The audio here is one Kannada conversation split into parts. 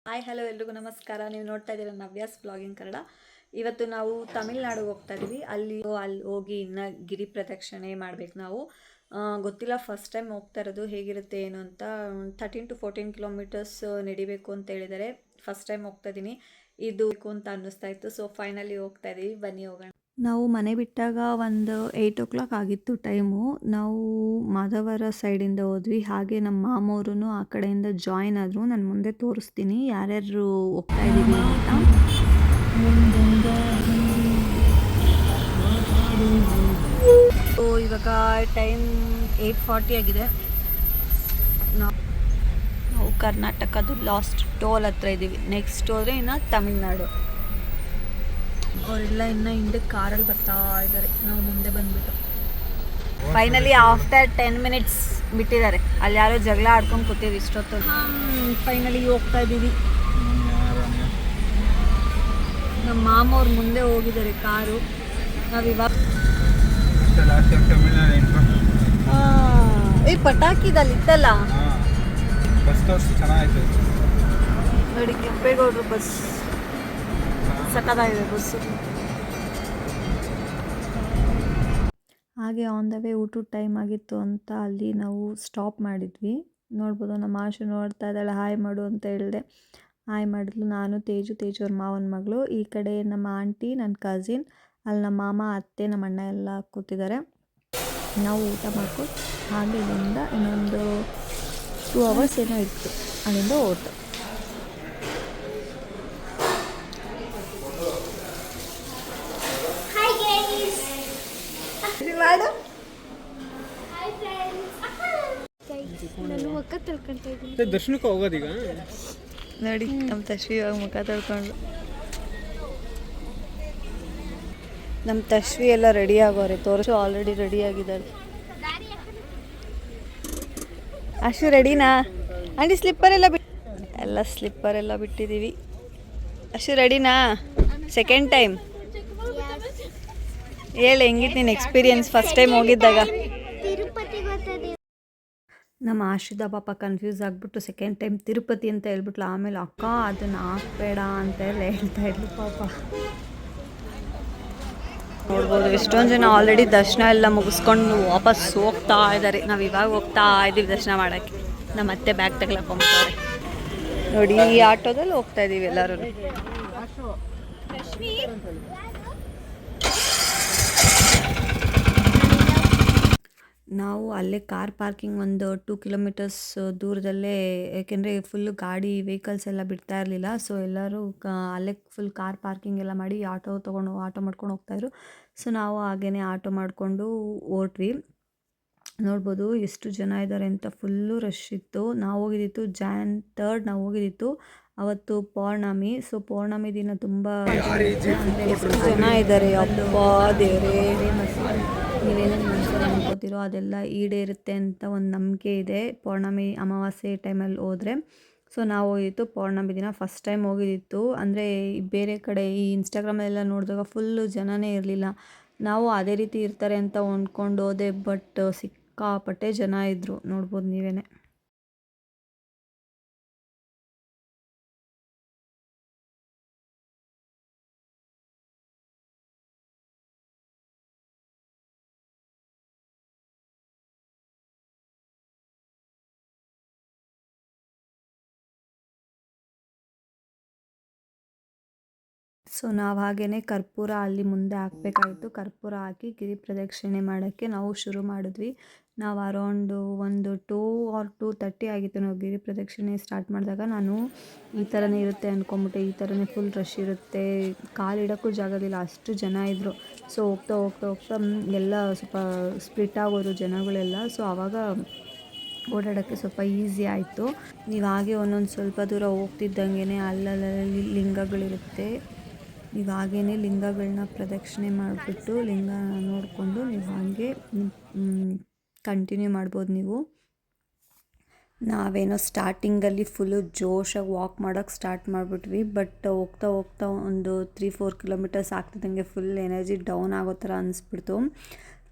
ಹಾಯ್ ಹಲೋ ಎಲ್ರಿಗೂ ನಮಸ್ಕಾರ. ನೀವು ನೋಡ್ತಾ ಇದ್ದೀರಾ ನವ್ಯಾಸ್ ಬ್ಲಾಗಿಂಗ್ ಕನ್ನಡ. ಇವತ್ತು ನಾವು ತಮಿಳ್ನಾಡಿಗೆ ಹೋಗ್ತಾ ಇದ್ದೀವಿ. ಅಲ್ಲಿ ಹೋಗಿ ಇನ್ನು ಗಿರಿ ಪ್ರದಕ್ಷಿಣೆ ಮಾಡ್ಬೇಕು ನಾವು. ಗೊತ್ತಿಲ್ಲ, ಫಸ್ಟ್ ಟೈಮ್ ಹೋಗ್ತಾ ಇರೋದು, ಹೇಗಿರುತ್ತೆ ಏನು ಅಂತ. 13 to 14 ಕಿಲೋಮೀಟರ್ಸ್ ನಡಿಬೇಕು ಅಂತ ಹೇಳಿದ್ದಾರೆ. ಫಸ್ಟ್ ಟೈಮ್ ಹೋಗ್ತಾ ಇದ್ದೀನಿ, ಇದು ಅಂತ ಅನ್ನಿಸ್ತಾ ಇತ್ತು. ಸೊ ಫೈನಲಿ ಹೋಗ್ತಾ ಇದ್ದೀವಿ, ಬನ್ನಿ ಹೋಗೋಣ. ನಾವು ಮನೆ ಬಿಟ್ಟಾಗ ಒಂದು 8 o'clock ಆಗಿತ್ತು ಟೈಮು. ನಾವು ಮಾಧವರ ಸೈಡಿಂದ ಹೋದ್ವಿ. ಹಾಗೆ ನಮ್ಮ ಮಾಮವರು ಆ ಕಡೆಯಿಂದ ಜಾಯಿನ್ ಆದರು. ನಾನು ಮುಂದೆ ತೋರಿಸ್ತೀನಿ ಯಾರ್ಯಾರು ಹೋಗ್ತಾ ಇದ್ದೀವಿ ಅಂತ. ಇವಾಗ ಟೈಮ್ 8:40 ಆಗಿದೆ. ನಾವು ಕರ್ನಾಟಕದ ಲಾಸ್ಟ್ ಟೋಲ್ ಹತ್ರ ಇದ್ದೀವಿ. ನೆಕ್ಸ್ಟ್ ಹೋದರೆ ಇನ್ನು ತಮಿಳ್ನಾಡು. ಅವರೆಲ್ಲ ಇನ್ನು ಹಿಂದೆ ಕಾರಲ್ಲಿ ಬರ್ತಾ ಇದ್ದಾರೆ. ನಾವು ಮುಂದೆ ಬಂದ್ಬಿಟ್ಟು ಫೈನಲಿ ಆಫ್ಟರ್ 10 minutes ಬಿಟ್ಟಿದ್ದಾರೆ. ಅಲ್ಲಿ ಯಾರೋ ಜಗಳ ಆಡ್ಕೊಂಡು ಕೂತಿದ್ರು ಇಷ್ಟೊತ್ತು. ಫೈನಲಿ ಹೋಗ್ತಾ ಇದ್ದೀವಿ. ನಮ್ಮ ಮಾಮವ್ರು ಮುಂದೆ ಹೋಗಿದ್ದಾರೆ ಕಾರು. ನಾವಿವಾಗ ಈ ಪಟಾಕಿದಲ್ಲಿ ಇತ್ತಲ್ಲ ನೋಡಿ, ಕೆಂಪೇಗೌಡರು ಬಸ್ ಸಕ್ಕತ್ತಾಗಿದೆ ಬಸ್ಸು. ಹಾಗೆ ಆನ್ ದ ವೇ ಊಟದ ಟೈಮ್ ಆಗಿತ್ತು ಅಂತ ಅಲ್ಲಿ ನಾವು ಸ್ಟಾಪ್ ಮಾಡಿದ್ವಿ. ನೋಡ್ಬೋದು, ನಮ್ಮ ಆಶು ನೋಡ್ತಾ ಇದ್ದಾಳೆ. ಹಾಯ್ ಮಾಡು ಅಂತ ಹೇಳಿದೆ, ಹಾಯ್ ಮಾಡಿದ್ಲು. ನಾನು ತೇಜು ಅವ್ರ ಮಾವನ ಮಗಳು. ಈ ಕಡೆ ನಮ್ಮ ಆಂಟಿ, ನನ್ನ ಕಸಿನ್, ಅಲ್ಲಿ ನಮ್ಮ ಮಾಮ, ಅತ್ತೆ, ನಮ್ಮ ಅಣ್ಣ ಎಲ್ಲ ಕೂತಿದ್ದಾರೆ. ನಾವು ಊಟ ಮಾಡ್ಕೊಂಡು ಹಾಗೆ ಇಲ್ಲಿಂದ ಇನ್ನೊಂದು 2 hours ಏನೋ ಇತ್ತು, ಅಲ್ಲಿಂದ ಓಟು. ದರ್ಶನಕ್ಕೆ ಹೋಗೋದೀಗ ನೋಡಿ, ನಮ್ಮ ತಶ್ವಿ ಇವಾಗ ಮುಖ ತೊಳ್ಕೊಂಡು. ನಮ್ಮ ತಶ್ವಿ ಎಲ್ಲ ರೆಡಿ ಆಗೋರೆ. ತೋರಿಸು, ಆಲ್ರೆಡಿ ರೆಡಿ ಆಗಿದ್ದಾರೆ. ಅಷ್ಟು ರೆಡಿನಾ ಆಂಟಿ? ಸ್ಲಿಪ್ಪರ್ ಎಲ್ಲ ಬಿಟ್ಟಿದ್ದೀವಿ. ಅಷ್ಟು ರೆಡಿನಾ? ಸೆಕೆಂಡ್ ಟೈಮ್ ಹೇಳಿ, ಹೆಂಗಿತ್ತು ನಿನ್ನ ಎಕ್ಸ್ಪೀರಿಯನ್ಸ್ ಫಸ್ಟ್ ಟೈಮ್ ಹೋಗಿದ್ದಾಗ? ನಮ್ಮ ಆಶ್ರಿತ ಪಾಪ ಕನ್ಫ್ಯೂಸ್ ಆಗಿಬಿಟ್ಟು ಸೆಕೆಂಡ್ ಟೈಮ್ ತಿರುಪತಿ ಅಂತ ಹೇಳ್ಬಿಟ್ಲು. ಆಮೇಲೆ ಅಕ್ಕ ಅದನ್ನು ಹಾಕ್ಬೇಡ ಅಂತ ಹೇಳ್ತಾ ಇದ್ಲು ಪಾಪ. ನೋಡ್ಬೋದು, ಎಷ್ಟೊಂದು ಜನ ಆಲ್ರೆಡಿ ದರ್ಶನ ಎಲ್ಲ ಮುಗಿಸ್ಕೊಂಡು ವಾಪಸ್ ಹೋಗ್ತಾ ಇದ್ದಾರೆ. ನಾವು ಇವಾಗ ಹೋಗ್ತಾ ಇದ್ದೀವಿ ದರ್ಶನ ಮಾಡೋಕ್ಕೆ. ನಮ್ಮ ಅತ್ತೆ ಬ್ಯಾಗ್ ತಗೊಳಕೊಂಬಿಟ್ಟವ್ರೆ ನೋಡಿ. ಈ ಆಟೋದಲ್ಲಿ ಹೋಗ್ತಾ ಇದ್ದೀವಿ ಎಲ್ಲರೂ. ನಾವು ಅಲ್ಲೇ ಕಾರ್ ಪಾರ್ಕಿಂಗ್ ಒಂದು 2 kilometers ದೂರದಲ್ಲೇ, ಏಕೆಂದರೆ ಫುಲ್ಲು ಗಾಡಿ ವೆಹಿಕಲ್ಸ್ ಎಲ್ಲ ಬಿಡ್ತಾ ಇರಲಿಲ್ಲ. ಸೊ ಎಲ್ಲರೂ ಅಲ್ಲೇ ಫುಲ್ ಕಾರ್ ಪಾರ್ಕಿಂಗ್ ಎಲ್ಲ ಮಾಡಿ ಆಟೋ ಮಾಡ್ಕೊಂಡು ಹೋಗ್ತಾಯಿದ್ರು. ಸೊ ನಾವು ಹಾಗೇ ಆಟೋ ಮಾಡಿಕೊಂಡು ಹೊರಟ್ವಿ. ನೋಡ್ಬೋದು ಎಷ್ಟು ಜನ ಇದ್ದಾರೆ ಅಂತ. ಫುಲ್ಲು ರಶ್ ಇತ್ತು. ನಾವು ಹೋಗಿದ್ದಿತ್ತು Jan 3rd ನಾವು ಹೋಗಿದ್ದಿತ್ತು. ಅವತ್ತು ಪೌರ್ಣಮಿ. ಸೊ ಪೌರ್ಣಮಿ ದಿನ ತುಂಬ ಜನ ಇದ್ದಾರೆ. ಅಪ್ಪ ದೇವರೇ, ನೀವೇನೇನು ಮನಸ್ಸಲ್ಲಿ ಅನ್ಕೋತಿರೋ ಅದೆಲ್ಲ ಈಡೇರುತ್ತೆ ಅಂತ ಒಂದು ನಂಬಿಕೆ ಇದೆ ಪೌರ್ಣಮಿ ಅಮಾವಾಸ್ಯೆ ಟೈಮಲ್ಲಿ ಹೋದರೆ. ಸೊ ನಾವು ಹೋಗಿದ್ದು ಪೌರ್ಣಮಿ ದಿನ. ಫಸ್ಟ್ ಟೈಮ್ ಹೋಗಿದ್ದಿತ್ತು. ಅಂದರೆ ಬೇರೆ ಕಡೆ ಈ ಇನ್ಸ್ಟಾಗ್ರಾಮಲ್ಲೆಲ್ಲ ನೋಡಿದಾಗ ಫುಲ್ಲು ಜನನೇ ಇರಲಿಲ್ಲ. ನಾವು ಅದೇ ರೀತಿ ಇರ್ತಾರೆ ಅಂತ ಅಂದ್ಕೊಂಡು ಹೋದೆ, ಬಟ್ ಸಿಕ್ಕಾಪಟ್ಟೆ ಜನ ಇದ್ದರು. ನೋಡ್ಬೋದು ನೀವೇ. ಸೊ ನಾವು ಹಾಗೇ ಕರ್ಪೂರ ಅಲ್ಲಿ ಮುಂದೆ ಹಾಕಬೇಕಾಗಿತ್ತು. ಕರ್ಪೂರ ಹಾಕಿ ಗಿರಿ ಪ್ರದಕ್ಷಿಣೆ ಮಾಡೋಕ್ಕೆ ನಾವು ಶುರು ಮಾಡಿದ್ವಿ. ನಾವು ಅರೌಂಡು ಒಂದು 2 or 2:30 ಆಗಿತ್ತು ನಾವು ಗಿರಿ ಪ್ರದಕ್ಷಿಣೆ ಸ್ಟಾರ್ಟ್ ಮಾಡಿದಾಗ. ನಾನು ಈ ಥರನೇ ಇರುತ್ತೆ ಅಂದ್ಕೊಂಬಿಟ್ಟೆ. ಈ ಥರನೇ ಫುಲ್ ರಶ್ ಇರುತ್ತೆ, ಕಾಲಿಡೋಕ್ಕೂ ಜಾಗದಿಲ್ಲ, ಅಷ್ಟು ಜನ ಇದ್ದರು. ಸೊ ಹೋಗ್ತಾ ಎಲ್ಲ ಸ್ವಲ್ಪ ಸ್ಪ್ಲಿಟ್ ಆಗೋರು ಜನಗಳೆಲ್ಲ. ಸೊ ಆವಾಗ ಓಡಾಡೋಕ್ಕೆ ಸ್ವಲ್ಪ ಈಸಿ ಆಯಿತು. ನೀವು ಹಾಗೆ ಒಂದೊಂದು ಸ್ವಲ್ಪ ದೂರ ಹೋಗ್ತಿದ್ದಂಗೆ ಅಲ್ಲಲ್ಲಿ ಲಿಂಗಗಳಿರುತ್ತೆ. ನೀವು ಹಾಗೇ ಲಿಂಗಗಳನ್ನ ಪ್ರದಕ್ಷಿಣೆ ಮಾಡಿಬಿಟ್ಟು ಲಿಂಗ ನೋಡಿಕೊಂಡು ನೀವು ಹಾಗೆ ಕಂಟಿನ್ಯೂ ಮಾಡ್ಬೋದು ನೀವು. ನಾವೇನೋ ಸ್ಟಾರ್ಟಿಂಗಲ್ಲಿ ಫುಲ್ಲು ಜೋಶಾಗಿ ವಾಕ್ ಮಾಡೋಕ್ಕೆ ಸ್ಟಾರ್ಟ್ ಮಾಡಿಬಿಟ್ವಿ. ಬಟ್ ಹೋಗ್ತಾ ಒಂದು 3-4 kilometers ಆಗ್ತಿದ್ದಂಗೆ ಫುಲ್ ಎನರ್ಜಿ ಡೌನ್ ಆಗೋ ಥರ ಅನಿಸ್ಬಿಡ್ತು.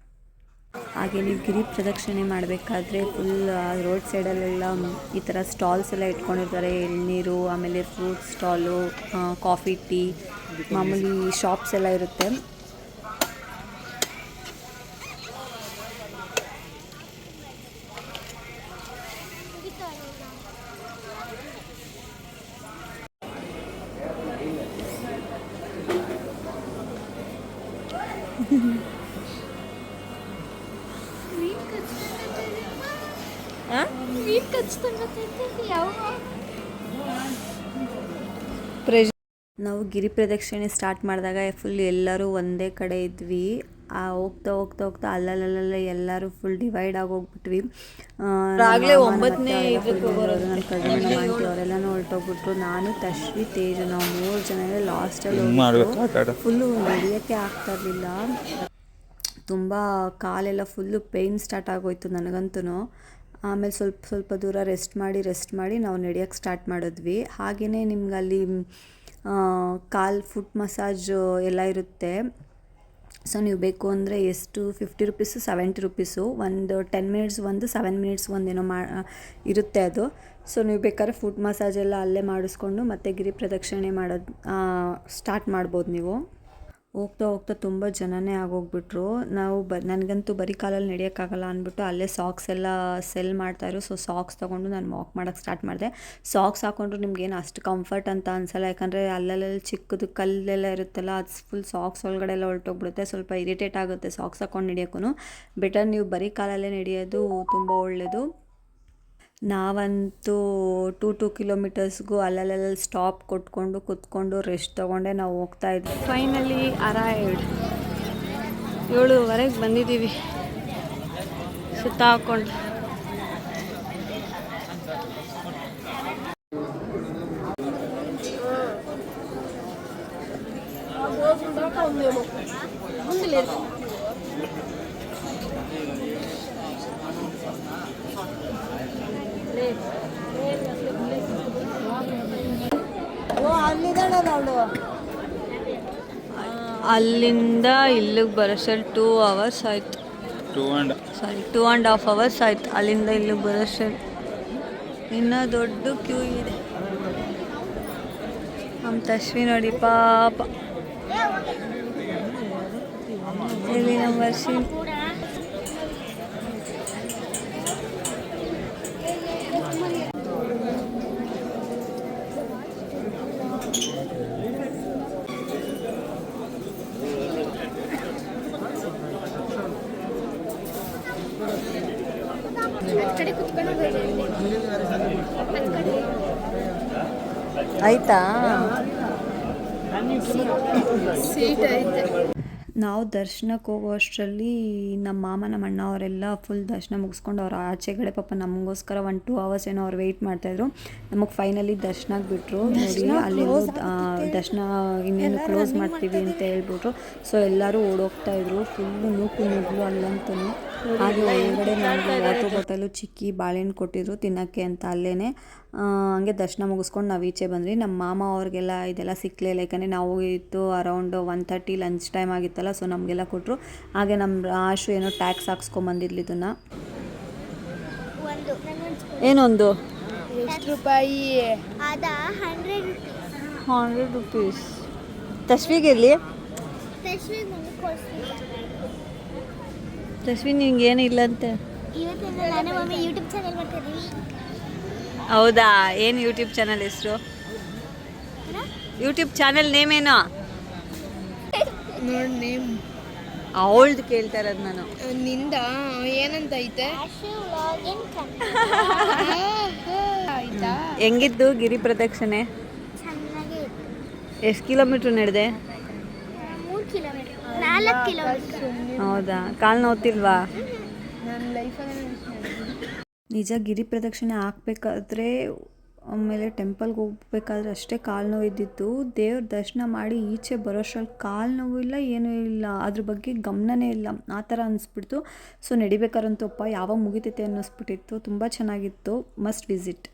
ಹಾಗೆ ನೀವು ಗಿರಿ ಪ್ರದಕ್ಷಿಣೆ ಮಾಡಬೇಕಾದ್ರೆ ಫುಲ್ ರೋಡ್ ಸೈಡಲ್ಲೆಲ್ಲ ಈ ಥರ ಸ್ಟಾಲ್ಸ್ ಎಲ್ಲ ಇಟ್ಕೊಂಡಿರ್ತಾರೆ. ಎಳ್ನೀರು, ಆಮೇಲೆ ಫ್ರೂಟ್ ಸ್ಟಾಲು, ಕಾಫಿ, ಟೀ, ಮಾಮೂಲಿ ಶಾಪ್ಸ್ ಎಲ್ಲ ಇರುತ್ತೆ. ನಾವು ಗಿರಿ ಪ್ರದಕ್ಷಿಣೆ ಸ್ಟಾರ್ಟ್ ಮಾಡಿದಾಗ ಫುಲ್ ಎಲ್ಲರೂ ಒಂದೇ ಕಡೆ ಇದ್ವಿ. ಹೋಗ್ತಾ ಹೋಗ್ತಾ ಹೋಗ್ತಾ ಅಲ್ಲಲ್ಲ ಎಲ್ಲರೂ ಫುಲ್ ಡಿವೈಡ್ ಆಗಿ ಹೋಗ್ಬಿಟ್ವಿ. ನನ್ನ ಕಸಿನ್ ಆಂಟಿ ಅವರೆಲ್ಲನೂ ಹೊರಟೋಗ್ಬಿಟ್ರು. ನಾನು, ತಶ್ವಿ, ತೇಜು ನಾವು 3 ಜನ ಲಾಸ್ಟಲ್ಲಿ ಫುಲ್ಲು ನಡೆಯೋಕ್ಕೆ ಆಗ್ತಾ ಇರಲಿಲ್ಲ. ತುಂಬ ಕಾಲೆಲ್ಲ ಫುಲ್ಲು ಪೇಯ್ನ್ ಸ್ಟಾರ್ಟ್ ಆಗೋಯ್ತು ನನಗಂತೂ. ಆಮೇಲೆ ಸ್ವಲ್ಪ ದೂರ ರೆಸ್ಟ್ ಮಾಡಿ ನಾವು ನಡೆಯೋಕ್ಕೆ ಸ್ಟಾರ್ಟ್ ಮಾಡಿದ್ವಿ. ಹಾಗೆಯೇ ನಿಮ್ಗೆ ಅಲ್ಲಿ ಕಾಲು ಫುಟ್ ಮಸಾಜ್ ಎಲ್ಲ ಇರುತ್ತೆ. ಸೊ ನೀವು ಬೇಕು ಅಂದರೆ ಎಷ್ಟು 50 ರುಪೀಸು 70 ರುಪೀಸು, ಒಂದು 10 ಮಿನಿಟ್ಸ್ ಒಂದು 7 ಮಿನಿಟ್ಸ್ ಒಂದೇನೋ ಇರುತ್ತೆ ಅದು. ಸೊ ನೀವು ಬೇಕಾದ್ರೆ ಫುಟ್ ಮಸಾಜ್ ಎಲ್ಲ ಅಲ್ಲೇ ಮಾಡಿಸ್ಕೊಂಡು ಮತ್ತೆ ಗಿರಿ ಪ್ರದಕ್ಷಿಣೆ ಮಾಡೋದು ಸ್ಟಾರ್ಟ್ ಮಾಡ್ಬೋದು ನೀವು. ಹೋಗ್ತಾ ಹೋಗ್ತಾ ತುಂಬ ಜನನೇ ಆಗೋಗ್ಬಿಟ್ರು. ನಾವು ನನಗಂತೂ ಬರೀ ಕಾಲಲ್ಲಿ ನಡೆಯೋಕ್ಕಾಗಲ್ಲ ಅಂದ್ಬಿಟ್ಟು ಅಲ್ಲೇ ಸಾಕ್ಸ್ ಎಲ್ಲ ಸೆಲ್ ಮಾಡ್ತಾಯಿದ್ರು. ಸೊ ಸಾಕ್ಸ್ ತೊಗೊಂಡು ನಾನು ವಾಕ್ ಮಾಡೋಕ್ಕೆ ಸ್ಟಾರ್ಟ್ ಮಾಡಿದೆ. ಸಾಕ್ಸ್ ಹಾಕ್ಕೊಂಡ್ರು ನಿಮ್ಗೇನು ಅಷ್ಟು ಕಂಫರ್ಟ್ ಅಂತ ಅನಿಸಲ್ಲ, ಯಾಕಂದರೆ ಅಲ್ಲೆಲ್ಲ ಚಿಕ್ಕದು ಕಲ್ಲೆಲ್ಲ ಇರುತ್ತಲ್ಲ, ಅದು ಫುಲ್ ಸಾಕ್ಸ್ ಒಳಗಡೆ ಎಲ್ಲ ಹೊರಟೋಗ್ಬಿಡುತ್ತೆ. ಸ್ವಲ್ಪ ಇರಿಟೇಟ್ ಆಗುತ್ತೆ ಸಾಕ್ಸ್ ಹಾಕ್ಕೊಂಡು ನಡೆಯೋಕ್ಕೂ. ಬೆಟರ್ ನೀವು ಬರೀ ಕಾಲಲ್ಲೇ ನಡೆಯೋದು ತುಂಬ ಒಳ್ಳೆಯದು. ನಾವಂತೂ 2 ಕಿಲೋಮೀಟರ್ಸ್ಗೂ ಅಲ್ಲಲ್ಲೆಲ್ಲ ಸ್ಟಾಪ್ ಕೊಟ್ಕೊಂಡು ಕುತ್ಕೊಂಡು ರೆಸ್ಟ್ ತೊಗೊಂಡೆ ನಾವು ಹೋಗ್ತಾ ಇದ್ವಿ. Finally arrived. 7:30ಗೆ ಬಂದಿದ್ದೀವಿ ಸುತ್ತ ಹಾಕ್ಕೊಂಡು. ಅಲ್ಲಿಂದ ಇಲ್ಲಿಗೆ ಬರೋಷ್ಟಲ್ಲಿ 2 hours ಆಯಿತು. 2.5 hours ಆಯಿತು ಅಲ್ಲಿಂದ ಇಲ್ಲಿಗೆ ಬರೋಷ್ಟಲ್ಲಿ. ಇನ್ನೂ ದೊಡ್ಡ ಕ್ಯೂ ಇದೆ. ನಮ್ಮ ತಶ್ವಿ ನೋಡಿ ಪಾಪ, ಇಲ್ಲಿ ನಮ್ಮ ವರ್ಷಿ ಆಯ್ತಾ. ನಾವು ದರ್ಶನಕ್ಕೆ ಹೋಗೋ ಅಷ್ಟರಲ್ಲಿ ನಮ್ಮ ಮಾಮ ನಮ್ಮ ಅಣ್ಣ ಅವರೆಲ್ಲ ಫುಲ್ ದರ್ಶನ ಮುಗಿಸ್ಕೊಂಡು ಅವ್ರು ಆಚೆಗಡೆ ಪಾಪ ನಮಗೋಸ್ಕರ 1-2 hours ಏನೋ ಅವ್ರು ವೆಯ್ಟ್ ಮಾಡ್ತಾಯಿದ್ರು. ನಮಗೆ ಫೈನಲಿ ದರ್ಶನಕ್ಕೆ ಬಿಟ್ಟರು. ನೋಡಿ ಅಲ್ಲಿ ದರ್ಶನ ಇನ್ನೇನು ಕ್ಲೋಸ್ ಮಾಡ್ತೀವಿ ಅಂತ ಹೇಳ್ಬಿಟ್ರು. ಸೊ ಎಲ್ಲರೂ ಓಡೋಗ್ತಾಯಿದ್ರು, ಫುಲ್ಲು ನೂಕು ಅಲ್ಲಂತೂ. ಹಾಗೆ ಒಳಗಡೆ ನಮಗೆ ವಾಟರ್ ಬಾಟಲು, ಚಿಕ್ಕಿ, ಬಾಳೆಹಣ್ಣು ಕೊಟ್ಟಿದ್ರು ತಿನ್ನೋಕ್ಕೆ ಅಂತ ಅಲ್ಲೇ. ಹಂಗೆ ದರ್ಶನ ಮುಗಿಸ್ಕೊಂಡು ನಾವು ಈಚೆ ಬಂದ್ವಿ. ನಮ್ಮ ಮಾಮ ಅವ್ರಿಗೆಲ್ಲ ಇದೆಲ್ಲ ಸಿಕ್ಕಲಿಲ್ಲ, ಯಾಕಂದರೆ ನಾವು ಇತ್ತು ಅರೌಂಡ್ 1:30 ಲಂಚ್ ಟೈಮ್ ಆಗಿತ್ತಲ್ಲ. ಸೊ ನಮಗೆಲ್ಲ ಕೊಟ್ಟರು. ಹಾಗೆ ನಮ್ಮ ಆಶು ಏನೋ ಟ್ಯಾಕ್ಸ್ ಹಾಕ್ಸ್ಕೊಂಬಂದಿದ್ಲಿ ಇದನ್ನು. ಏನೊಂದು ಎಷ್ಟು ರೂಪಾಯಿ? 100 ರುಪೀಸ್. ತಶ್ವಿಗಿರಲಿ. ತಶ್ವಿ ನಿಂಗೆ ಏನಿಲ್ಲಂತೆ. ಹೌದಾ? ಏನು ಯೂಟ್ಯೂಬ್ ಚಾನಲ್ ಹೆಸರು? ಯೂಟ್ಯೂಬ್ ಚಾನಲ್ ನೇಮ್ ಏನೋ ನೋಡಿ ನೇಮ್. ಅವಳ್ದು ಕೇಳ್ತಾ ಇರೋದು ನಾನು. ನಿಂದ ಏನಂತ ಐತೆ? ಆಯ್ತಾ? ಹೆಂಗಿದ್ದು ಗಿರಿ ಪ್ರದಕ್ಷಿಣೆ? ಎಷ್ಟು ಕಿಲೋಮೀಟ್ರ್ ನಡೆದೆ? 4 ಕಿಲೋಮೀಟರ್. ಹೌದಾ? ಕಾಲು ನೋವ್ತಿಲ್ವಾ? ನನ್ನ ಲೈಫಲ್ಲಿ ನಿಜ ಗಿರಿ ಪ್ರದಕ್ಷಿಣೆ ಹಾಕ್ಬೇಕಾದ್ರೆ ಆಮೇಲೆ ಟೆಂಪಲ್ಗೆ ಹೋಗ್ಬೇಕಾದ್ರೆ ಅಷ್ಟೇ ಕಾಲು ನೋವು ಇದ್ದಿತ್ತು. ದೇವ್ರ ದರ್ಶನ ಮಾಡಿ ಈಚೆ ಬರೋಷ್ಟ್ರಲ್ಲಿ ಕಾಲು ನೋವು ಇಲ್ಲ, ಏನೂ ಇಲ್ಲ, ಅದ್ರ ಬಗ್ಗೆ ಗಮನನೇ ಇಲ್ಲ, ಆ ಥರ ಅನಿಸ್ಬಿಡ್ತು. ಸೊ ನಡಿಬೇಕಾರಂತಪ್ಪ ಯಾವಾಗ ಮುಗಿತೈತೆ ಅನ್ನಿಸ್ಬಿಟ್ಟಿತ್ತು. ತುಂಬ ಚೆನ್ನಾಗಿತ್ತು. Must visit.